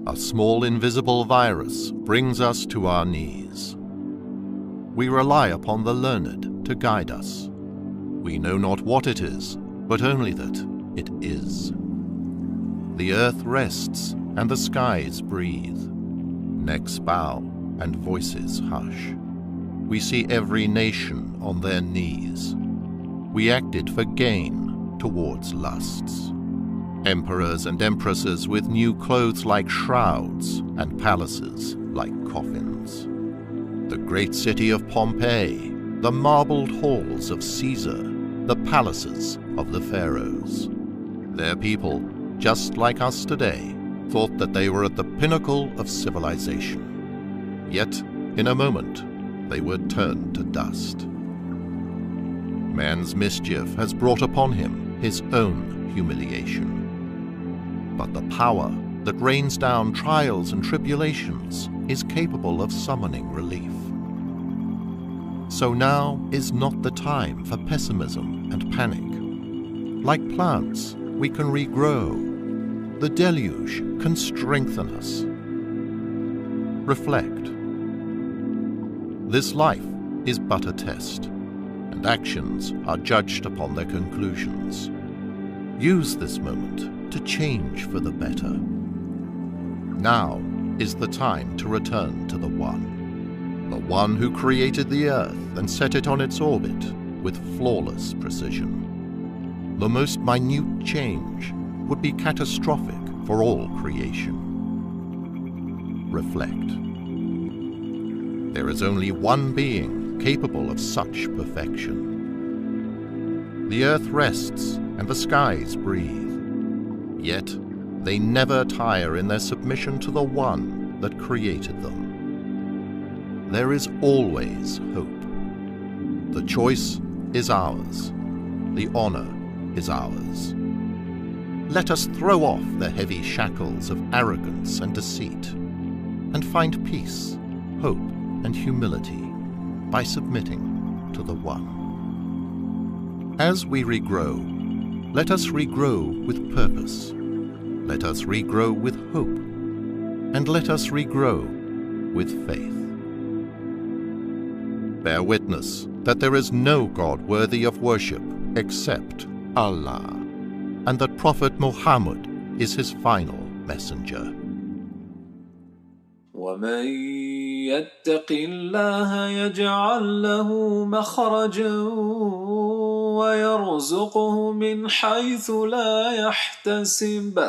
A small invisible virus brings us to our knees. We rely upon the learned to guide us. We know not what it is, but only that it is. The earth rests and the skies breathe. Necks bow and voices hush. We see every nation on their knees. We acted for gain towards lusts. Emperors and empresses with new clothes like shrouds and palaces like coffins. The great city of Pompeii, the marbled halls of Caesar, the palaces of the pharaohs. Their people, just like us today, thought that they were at the pinnacle of civilization. Yet, in a moment, they were turned to dust. Man's mischief has brought upon him his own humiliation. But the power that rains down trials and tribulations is capable of summoning relief. So now is not the time for pessimism and panic. Like plants, we can regrow. The deluge can strengthen us. Reflect. This life is but a test, and actions are judged upon their conclusions. Use this moment to change for the better. Now is the time to return to the One who created the earth and set it on its orbit with flawless precision. The most minute change would be catastrophic for all creation. Reflect. There is only one being capable of such perfection. The earth rests and the skies breathe. Yet they never tire in their submission to the One that created them. There is always hope. The choice is ours. The honor is ours. Let us throw off the heavy shackles of arrogance and deceit, and find peace, hope, and humility by submitting to the One. As we regrow, let us regrow with purpose. Let us regrow with hope. And let us regrow with faith. Bear witness that there is no God worthy of worship except Allah, and that Prophet Muhammad is his final messenger. ومن يتق الله يجعل له مخرجا ويرزقه من حيث لا يحتسب